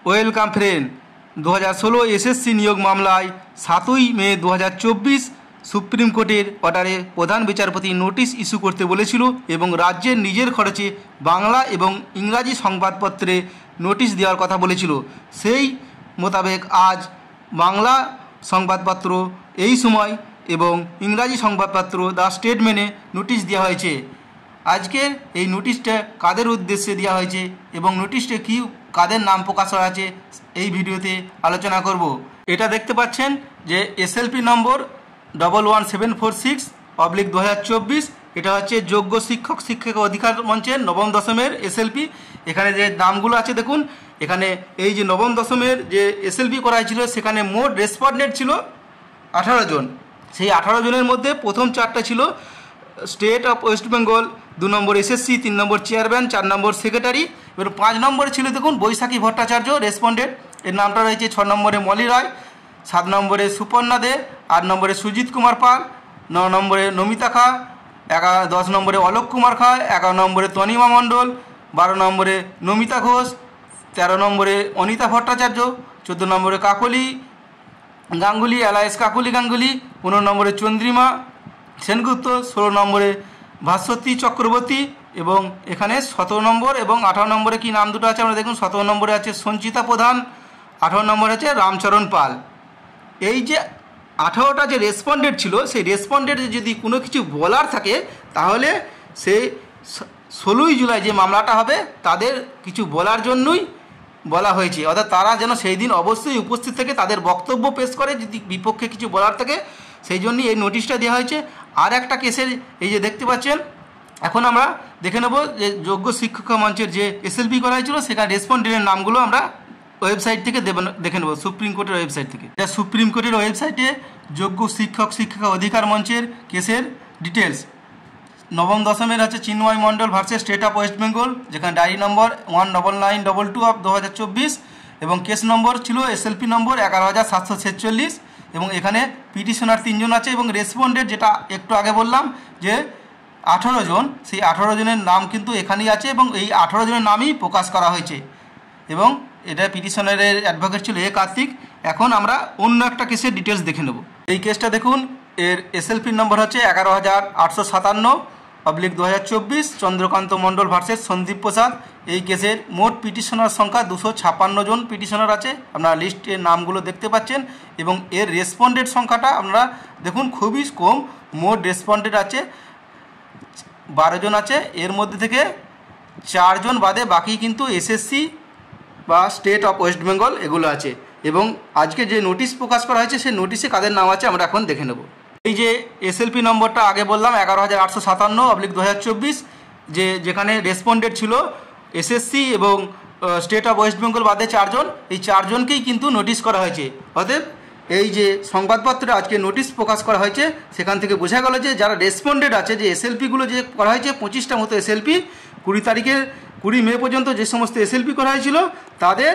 Welcome friend. 2016 SSC নিয়োগ মামলায় 7ই মে 2024 supreme কোর্টের অর্ডারে প্রধান বিচারপতি নোটিশ ইস্যু করতে বলেছিল এবং রাজ্যের নিজের খরচে বাংলা এবং ইংরাজি সংবাদপত্রে নোটিশ দেওয়ার কথা বলেছিল। সেই মোতাবেক আজ বাংলা সংবাদপত্র এই সময় এবং ইংরাজি সংবাদপত্র দ্য স্টেটমেন্টে নোটিশ দেওয়া হয়েছে। আজকের এই নোটিশটা কাদের উদ্দেশ্যে দেওয়া হয়েছে এবং নোটিশটা কি কাদের নাম প্রকাশ করা আছে এই ভিডিওতে আলোচনা করব। এটা দেখতে পাচ্ছেন যে এসএলপি নম্বর 11746/2024। এটা হচ্ছে যোগ্য শিক্ষক শিক্ষিকা অধিকার মঞ্চের নবম দশমের এসএলপি। এখানে যে নামগুলো আছে দেখুন, এখানে এই যে নবম দশমের যে এসএলপি করা হয়েছিল সেখানে মোট রেসপন্ডেন্ট ছিল 18 জন। সেই 18 জনের মধ্যে প্রথম 4টা ছিল state of West Bengal, 2 number SSC, 3 number chairman, 4 number secretary. এবার 5 নম্বরে ছিল দেখুন বৈশাখী ভট্টাচার্য রেসপন্ডেন্ট, এর নামটা রয়েছে। 6 নম্বরে মলি রায়, 7 নম্বরে সুপর্ণা দে, 8 নম্বরে সুজিত কুমার পাল, 9 নম্বরে নমিতা খা, 10 নম্বরে অলোক কুমার খা, 11 নম্বরে তনিমা মণ্ডল, 12 নম্বরে নমিতা ঘোষ, 13 নম্বরে অনিতা ভট্টাচার্য, 14 নম্বরে কাকলি গাঙ্গুলি এলায়েস কাকলি গাঙ্গুলি, 15 নম্বরে চন্দ্রিমা সেনগুপ্ত, 16 নম্বরে ভাস্বতী চক্রবর্তী এবং এখানে 17 নম্বর এবং 18 নম্বরে কি নাম দুটো আছে আমরা দেখুন। 17 নম্বরে আছে সঞ্চিতা প্রধান, 18 নম্বরে আছে রামচরণ পাল। এই যে 18টা যে রেসপন্ডেন্ট ছিল সেই রেসপন্ডেন্টের যদি কোনো কিছু বলার থাকে তাহলে সেই 16ই জুলাই যে মামলাটা হবে তাদের কিছু বলার জন্যই বলা হয়েছে, অর্থাৎ তারা যেন সেই দিন অবশ্যই উপস্থিত থেকে তাদের বক্তব্য পেশ করে যদি বিপক্ষে কিছু বলার থাকে, সেই জন্যই এই নোটিশটা দেওয়া হয়েছে। আর একটা কেসের এই যে দেখতে পাচ্ছেন, এখন আমরা দেখে নেব যে যোগ্য শিক্ষক মঞ্চের যে এসএলপি করা হয়েছিল সেখানে রেসপন্ডেন্টের নামগুলো আমরা ওয়েবসাইট থেকে দেখে নেব, সুপ্রিম কোর্টের ওয়েবসাইট থেকে। এটা সুপ্রিম কোর্টের ওয়েবসাইটে যোগ্য শিক্ষক শিক্ষিকা অধিকার মঞ্চের কেসের ডিটেলস। নবম দশমের আছে Chinmoy Mondal versus state of West Bengal, যেখানে ডায়েরি নম্বর 19922/2024 এবং কেস নম্বর ছিল এসএলপি নম্বর 11746 এবং এখানে পিটিশনার 3 জন আছে এবং রেসপন্ডেন্ট যেটা একটু আগে বললাম যে 18 জন, সেই 18 জনের নাম কিন্তু এখানেই আছে এবং এই 18 জনের নামই প্রকাশ করা হয়েছে এবং এটা পিটিশনারের অ্যাডভোকেট ছিল কার্তিক। এখন আমরা অন্য একটা কেসের ডিটেলস দেখে নেব। এই কেসটা দেখুন, এর এসএলপি নম্বর হচ্ছে 11857/2024 চন্দ্রকান্ত মণ্ডল ভার্সেস সন্দীপ প্রসাদ। এই কেসের মোট পিটিশনার সংখ্যা 256 জন পিটিশনার আছে, আপনারা লিস্টের নামগুলো দেখতে পাচ্ছেন এবং এর রেসপন্ডেন্ট সংখ্যাটা আপনারা দেখুন খুবই কম। মোট রেসপন্ডেন্ট আছে 12 জন আছে, এর মধ্যে থেকে 4 জন বাদে বাকি কিন্তু এসএসসি বা স্টেট অফ ওয়েস্ট বেঙ্গল এগুলো আছে এবং আজকে যে নোটিশ প্রকাশ করা হয়েছে সেই নোটিশে কাদের নাম আছে আমরা এখন দেখে নেব। এই যে এসএলপি নম্বরটা আগে বললাম 11857/2024 যেখানে রেসপন্ডেন্ট ছিল এসএসসি এবং স্টেট অফ ওয়েস্ট বেঙ্গল বাদে 4 জন, এই 4 জনকেই কিন্তু নোটিশ করা হয়েছে। অতএব এই যে সংবাদপত্রে আজকে নোটিশ প্রকাশ করা হয়েছে সেখান থেকে বোঝা গেল যে যারা রেসপন্ডেন্ট আছে, যে এসএলপিগুলো যে করা হয়েছে 25টা মতো এসএলপি 20 মে পর্যন্ত যে সমস্ত এসএলপি করা হয়েছিল তাদের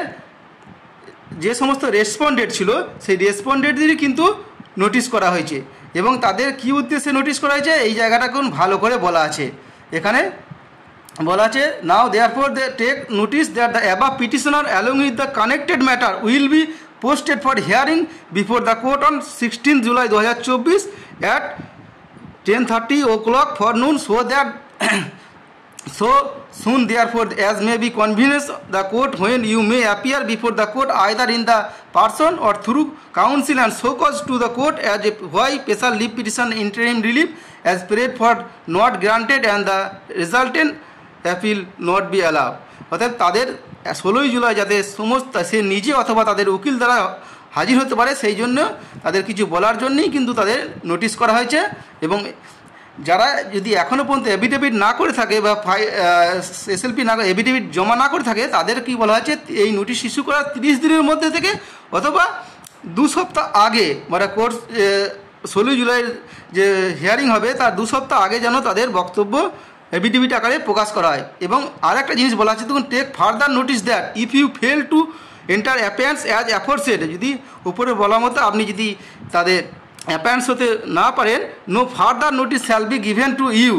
যে সমস্ত রেসপন্ডেন্ট ছিল সেই রেসপন্ডেন্টদেরই কিন্তু নোটিশ করা হয়েছে এবং তাদের কি উদ্দেশ্যে নোটিশ করা হয়েছে এই জায়গাটা কোন ভালো করে বলা আছে। এখানে বলা আছে, now therefore they take notice that the above petitioner along with the connected matter will be posted for hearing before the court on 16 July 2024 at 10:30 o'clock for noon so that so soon therefore as may be convenience the court when you may appear before the court either in the person or through counsel and so cause to the court as if why special leave petition interim relief as prayed for not granted and the resultant appeal not be allowed। অর্থাৎ তাদের 16ই জুলাই যাতে সমস্ত সে নিজে অথবা তাদের উকিল দ্বারা হাজির হতে পারে সেই জন্য তাদের কিছু বলার জন্যই কিন্তু তাদের নোটিশ করা হয়েছে এবং যারা যদি এখনও পর্যন্ত এফিডেভিট না করে থাকে বা এসএলপি না এফিডেভিট জমা না করে থাকে তাদের কি বলা হয়েছে এই নোটিশ ইস্যু করার 30 দিনের মধ্যে থেকে অথবা 2 সপ্তাহ আগে, মানে কোর্ট 16ই জুলাইয়ের যে হিয়ারিং হবে তার 2 সপ্তাহ আগে যেন তাদের বক্তব্য এফিডেভিট আকারে প্রকাশ করা হয়। এবং আর একটা জিনিস বলা আছে দেখুন, take further notice that if you fail to enter appearance as aforesaid, যদি উপরে বলা মতো আপনি যদি তাদের অ্যাপিয়ারেন্স হতে না পারেন, no further notice shall be given to you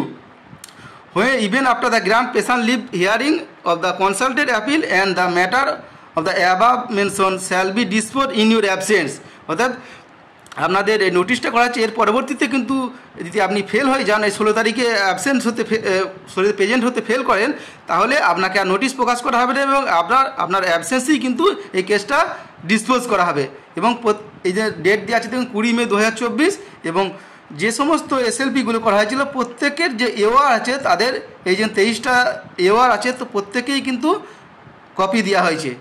when even after the grant patient leave hearing of the consulted appeal and the matter of the above mention shall be dispose in your absence. অর্থাৎ আপনাদের এই নোটিশটা করা হচ্ছে, এর পরবর্তীতে কিন্তু যদি আপনি ফেল হয়ে যান, এই 16 তারিখে অ্যাবসেন্স হতে প্রেজেন্ট হতে ফেল করেন, তাহলে আপনাকে আর নোটিশ প্রকাশ করা হবে না এবং আপনার অ্যাবসেন্সেই কিন্তু এই কেসটা ডিসপোজ করা হবে। এবং এই যে ডেট দেওয়া আছে দেখুন 20 মে 2024, এবং যে সমস্ত এসএলপিগুলো করা হয়েছিল প্রত্যেকের যে এওয়ার আছে, তাদের এই যে 23টা এওয়ার আছে, তো প্রত্যেকেই কিন্তু কপি দেওয়া হয়েছে।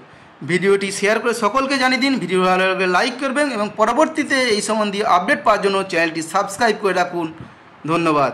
ভিডিওটি শেয়ার করে সকলকে জানিয়ে দিন, ভিডিও ভালো লাগলে লাইক করবেন এবং পরবর্তীতে এই সম্বন্ধীয় আপডেট পাওয়ার জন্য চ্যানেলটি সাবস্ক্রাইব করে রাখুন। ধন্যবাদ।